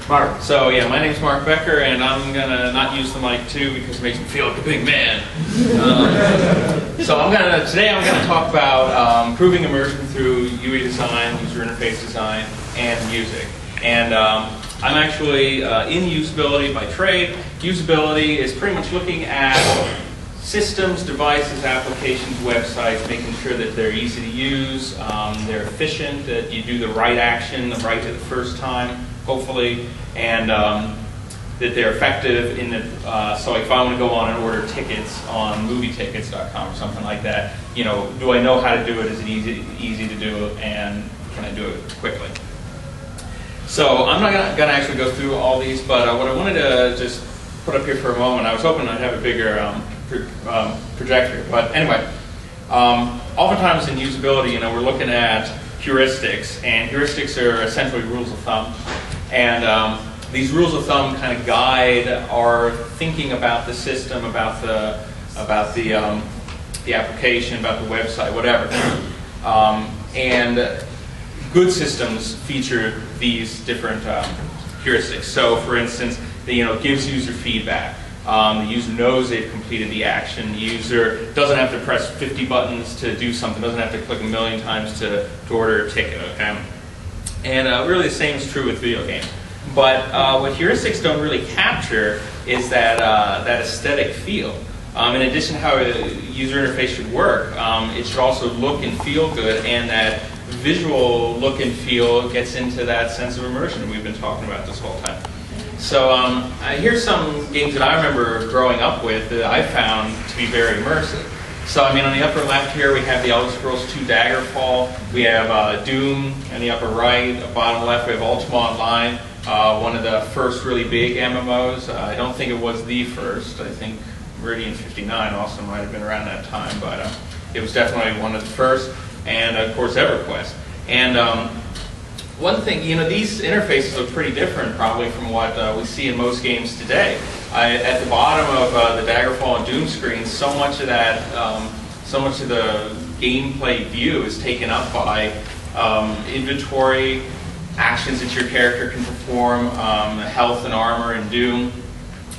Mark. So yeah, my name's Mark Becker, and I'm gonna not use the mic too because it makes me feel like a big man. Today I'm gonna talk about improving immersion through UI design, user interface design, and music. And I'm actually in usability by trade. Usability is pretty much looking at systems, devices, applications, websites, making sure that they're easy to use, they're efficient, that you do the right action the first time, hopefully, and that they're effective in the, so like if I want to go on and order tickets on movietickets.com or something like that, you know, do I know how to do it? Is it easy to do, and can I do it quickly? So I'm not going to actually go through all these, but what I wanted to just put up here for a moment, I was hoping I'd have a bigger projector, but anyway, oftentimes in usability, you know, we're looking at heuristics, and heuristics are essentially rules of thumb, and these rules of thumb kind of guide our thinking about the system, about the application, about the website, whatever. And good systems feature these different heuristics. So, for instance, it gives user feedback. The user knows they've completed the action. The user doesn't have to press 50 buttons to do something, doesn't have to click a million times to order a ticket, okay? And really the same is true with video games. But what heuristics don't really capture is that aesthetic feel. In addition to how a user interface should work, it should also look and feel good, and that visual look and feel gets into that sense of immersion that we've been talking about this whole time. So here's some games that I remember growing up with that I found to be very immersive. So I mean, on the upper left here we have the Elder Scrolls 2 Daggerfall. We have Doom in the upper right. Bottom left we have Ultima Online, one of the first really big MMOs. I don't think it was the first. I think Meridian 59 also might have been around that time, but it was definitely one of the first. And of course EverQuest. And one thing, these interfaces look pretty different probably from what we see in most games today. At the bottom of the Daggerfall and Doom screens, so much of the gameplay view is taken up by inventory, actions that your character can perform, health and armor in Doom.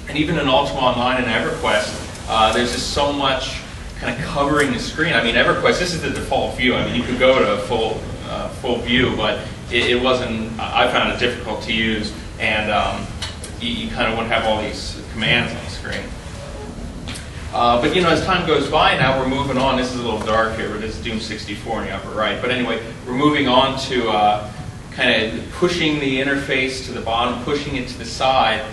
And even in Ultima Online and EverQuest, there's just so much kind of covering the screen. I mean, EverQuest, this is the default view. I mean, you could go to full view, but it wasn't, I found it difficult to use, and you kind of wouldn't have all these commands on the screen. But as time goes by, now we're moving on. This is a little dark here, but this is Doom 64 in the upper right. But anyway, we're moving on to kind of pushing the interface to the bottom, pushing it to the side.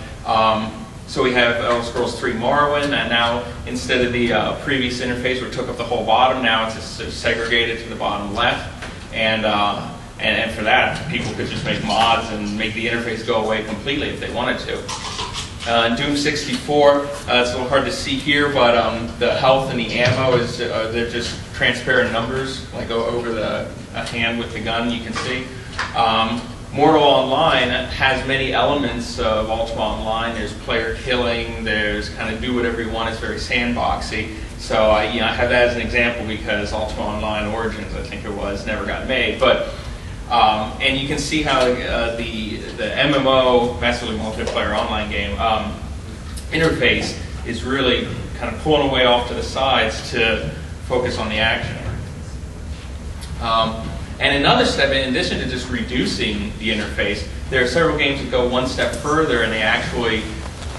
So we have Elder Scrolls 3 Morrowind, and now instead of the previous interface where it took up the whole bottom, now it's just segregated to the bottom left. And for that, people could just make mods and make the interface go away completely if they wanted to. Doom 64, it's a little hard to see here, but the health and the ammo is they're just transparent numbers, like over a hand with the gun you can see. Mortal Online has many elements of Ultima Online. There's player killing, there's kind of do whatever you want, it's very sandboxy. So I have that as an example because Ultima Online Origins, I think it was, never got made. But and you can see how the MMO, Massively Multiplayer Online game, interface is really kind of pulling away off to the sides to focus on the action. And another step, in addition to just reducing the interface, there are several games that go one step further, and they actually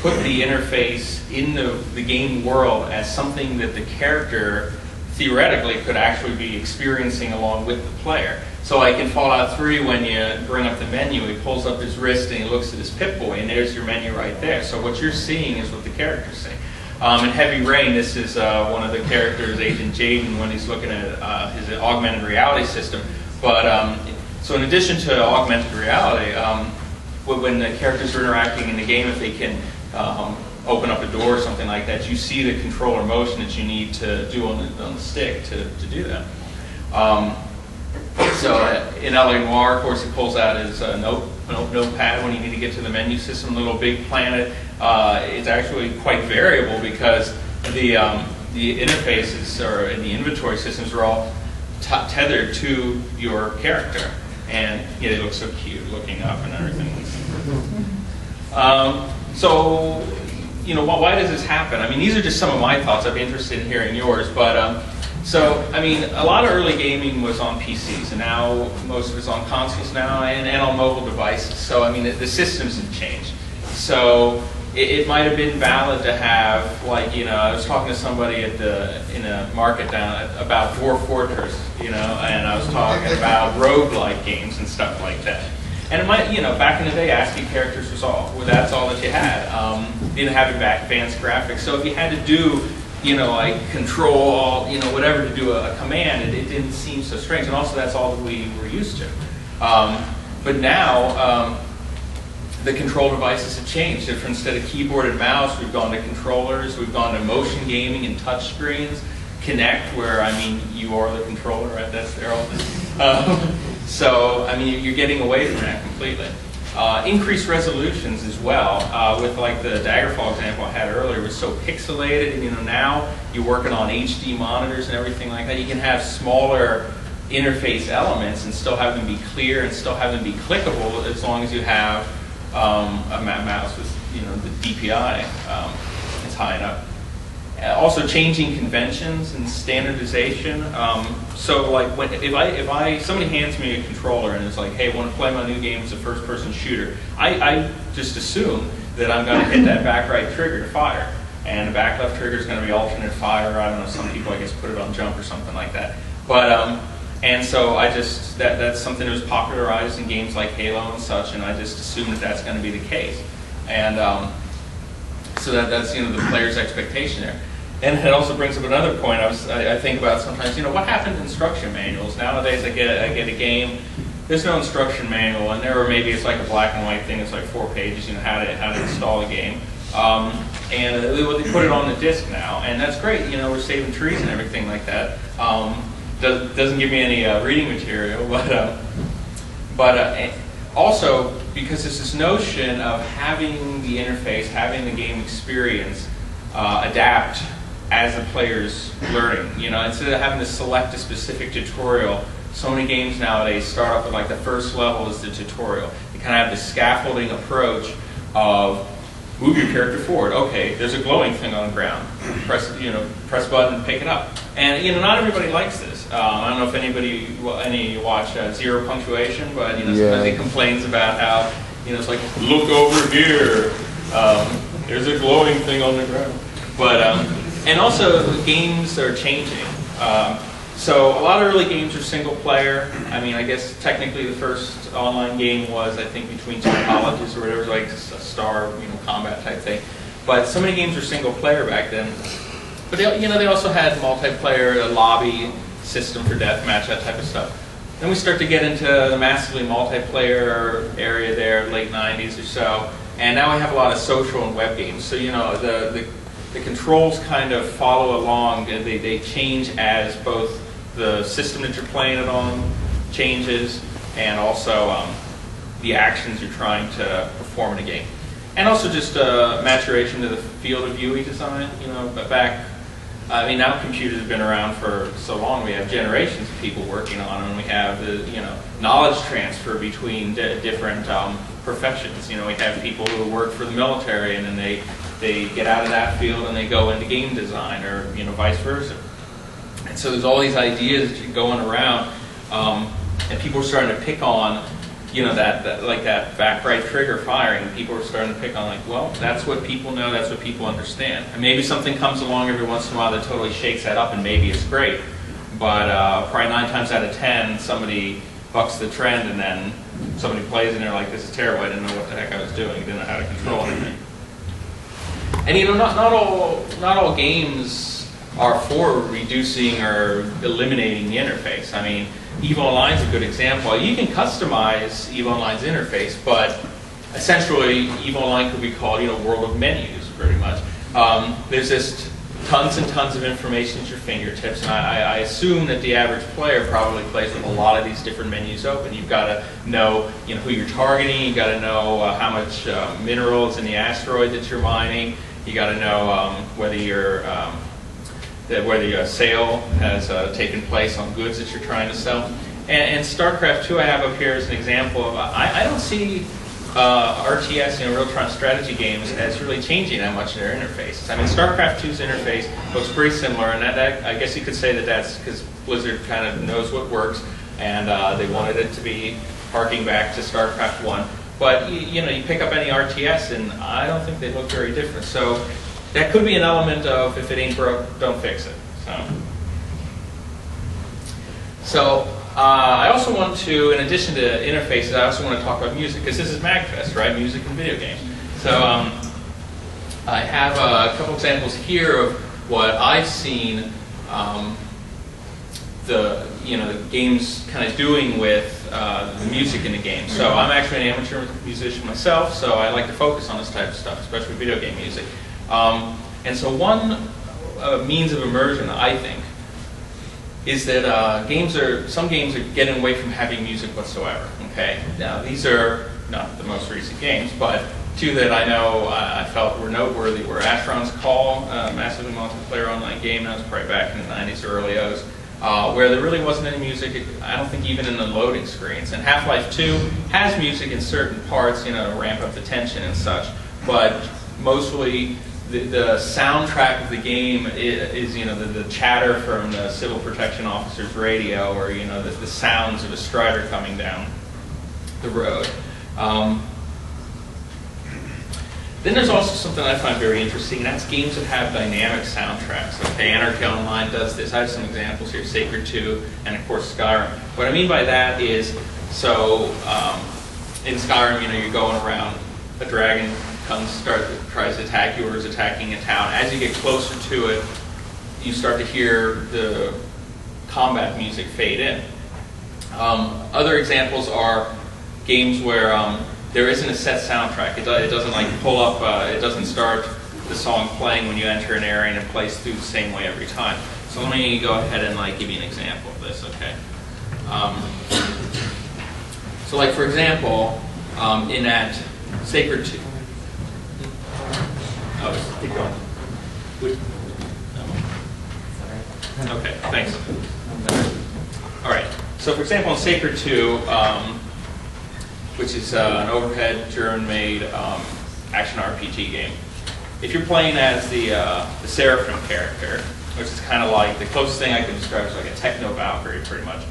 put the interface in the game world as something that the character theoretically could actually be experiencing along with the player. So like in Fallout 3, when you bring up the menu, he pulls up his wrist and he looks at his Pip-Boy, and there's your menu right there. So what you're seeing is what the character's seeing. In Heavy Rain, this is one of the characters, Agent Jaden, when he's looking at his augmented reality system. But so in addition to augmented reality, when the characters are interacting in the game, if they can open up a door or something like that, you see the controller motion that you need to do on the stick to do that. So in LA Noire, of course, he pulls out his notepad when you need to get to the menu system. Little Big Planet is actually quite variable because the interfaces or the inventory systems are all tethered to your character, and they look so cute looking up and everything. So, you know, why does this happen? I mean, these are just some of my thoughts. I'd be interested in hearing yours. But so, I mean, a lot of early gaming was on PCs, and now most of it's on consoles now and on mobile devices. So, I mean, the systems have changed. So, it might have been valid to have, like, you know, I was talking to somebody in a market down about Dwarf Fortress, you know, and I was talking about roguelike games and stuff like that. And it might, you know, back in the day, ASCII characters was all, well, that's all that you had. Didn't have advanced graphics. So if you had to do, you know, like control, you know, whatever to do a command, it didn't seem so strange. And also that's all that we were used to. But now, the control devices have changed. If instead of keyboard and mouse, we've gone to controllers, we've gone to motion gaming and touch screens, Kinect, where, I mean, you are the controller, right? That's their own. So, I mean, you're getting away from that completely. Increased resolutions as well, with like the Daggerfall example I had earlier, was so pixelated, and you know, now you're working on HD monitors and everything like that. You can have smaller interface elements and still have them be clear and still have them be clickable as long as you have a mouse with, you know, the DPI is high enough. Also changing conventions and standardization. So like if somebody hands me a controller and is like, hey, I want to play my new game, it's a first-person shooter, I just assume that I'm going to hit that back right trigger to fire. And the back left trigger is going to be alternate fire. I don't know, some people I guess put it on jump or something like that. But and so I just, that's something that was popularized in games like Halo and such, and I just assume that that's going to be the case. And so that's, you know, the player's expectation there. And it also brings up another point I think about sometimes, you know, what happened to instruction manuals? Nowadays I get a game, there's no instruction manual, and there, or maybe it's like a black and white thing, it's like 4 pages, you know, how to install a game. And they put it on the disc now, and that's great, you know, we're saving trees and everything like that. Doesn't give me any reading material, but also because it's this notion of having the interface, having the game experience adapt as the player's learning. You know, instead of having to select a specific tutorial, so many games nowadays start off with like the first level is the tutorial. You kind of have the scaffolding approach of move your character forward. Okay, there's a glowing thing on the ground. Press button and pick it up. And you know, not everybody likes this. I don't know if any watch Zero Punctuation, but you know, sometimes he complains about how, you know, it's like, look over here. There's a glowing thing on the ground. But and also games are changing. So a lot of early games are single player. I mean, I guess technically the first online game was, I think, between two colleges or whatever, like a star, you know, combat type thing. But so many games were single player back then. But they, you know, they also had multiplayer, a lobby system for deathmatch, that type of stuff. Then we start to get into the massively multiplayer area there, late 90s or so. And now we have a lot of social and web games. So, you know, the controls kind of follow along. They change as both the system that you're playing it on changes, and also the actions you're trying to perform in a game. And also just maturation to the field of UI design. You know, but back, I mean, now computers have been around for so long. We have generations of people working on them. We have the, you know, knowledge transfer between different professions. You know, we have people who work for the military, and then they get out of that field and they go into game design, or, you know, vice versa. And so there's all these ideas that are going around, and people are starting to pick on, you know, that back right trigger firing. People are starting to pick on, like, well, that's what people know, that's what people understand. And maybe something comes along every once in a while that totally shakes that up, and maybe it's great. But probably 9 times out of 10, somebody bucks the trend, and then somebody plays and they're like, this is terrible, I didn't know what the heck I was doing, I didn't know how to control anything. And you know, not all games are for reducing or eliminating the interface. I mean, EVE Online is a good example. You can customize EVE Online's interface, but essentially EVE Online could be called, you know, world of menus, pretty much. There's just tons and tons of information at your fingertips, and I assume that the average player probably plays with a lot of these different menus open. You've got to know, you know, who you're targeting. You've got to know how much minerals in the asteroid that you're mining. You got to know whether a sale has taken place on goods that you're trying to sell. And StarCraft 2 I have up here as an example of, I don't see RTS, real-time strategy games, as really changing that much in their interfaces. I mean, StarCraft 2's interface looks pretty similar, and that I guess you could say that that's because Blizzard kind of knows what works, and they wanted it to be harking back to StarCraft 1. But you pick up any RTS, and I don't think they look very different. So that could be an element of if it ain't broke, don't fix it. So I also want to, in addition to interfaces, I also want to talk about music, because this is MagFest, right? Music and video games. So I have a couple examples here of what I've seen the games kind of doing with the music in the game. So I'm actually an amateur musician myself, so I like to focus on this type of stuff, especially video game music. And so one means of immersion, I think, is that some games are getting away from having music whatsoever. Okay, now these are not the most recent games, but two that I know I felt were noteworthy were Astron's Call, a massively multiplayer online game that was probably back in the 90s or early 00s, where there really wasn't any music, I don't think even in the loading screens. And Half-Life 2 has music in certain parts, to ramp up the tension and such, but mostly the soundtrack of the game is the chatter from the civil protection officer's radio, or the sounds of a strider coming down the road. Then there's also something I find very interesting, and that's games that have dynamic soundtracks. Okay, Anarchy Online does this. I have some examples here, Sacred 2, and of course Skyrim. What I mean by that is, so in Skyrim, you're going around, a dragon tries to attack you or is attacking a town. As you get closer to it, you start to hear the combat music fade in. Other examples are games where there isn't a set soundtrack. It doesn't like pull up, it doesn't start the song playing when you enter an area and it plays through the same way every time. So let me go ahead and give you an example of this, okay? So for example, in that Sacred 2, oh, keep going. Okay, thanks. All right. So, for example, in Sacred 2, which is an overhead German-made action RPG game, if you're playing as the Seraphim character, which is kind of like the closest thing I can describe is like a techno Valkyrie, pretty much,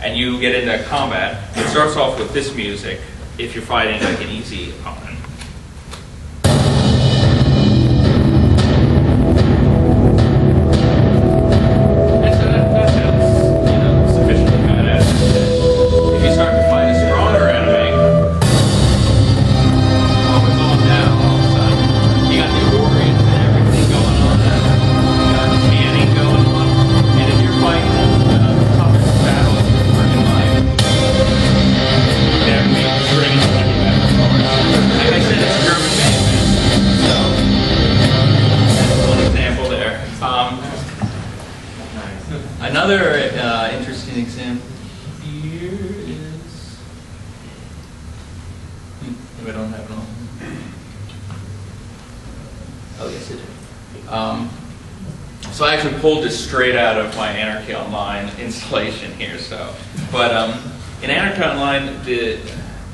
and you get into combat, it starts off with this music. If you're fighting like an easy opponent. Another interesting example here is, I don't have it on. Oh yes, I do. So I actually pulled this straight out of my Anarchy Online installation here. But in Anarchy Online, the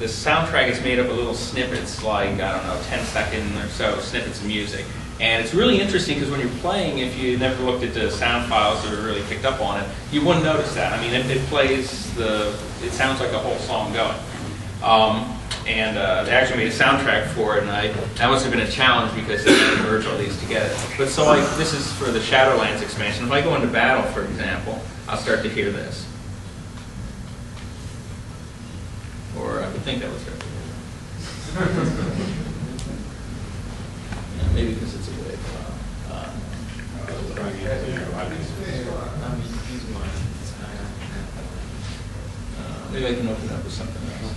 soundtrack is made up of little snippets, like I don't know, 10-second or so snippets of music. And it's really interesting because when you're playing, if you never looked at the sound files or really picked up on it, you wouldn't notice that. I mean, it plays it sounds like a whole song going. And they actually made a soundtrack for it, and that must have been a challenge because they had to merge all these together. But so this is for the Shadowlands expansion. If I go into battle, for example, I'll start to hear this. Or I would think that would start to hear this. Maybe because it's a wave file. Maybe I can open it up with something else.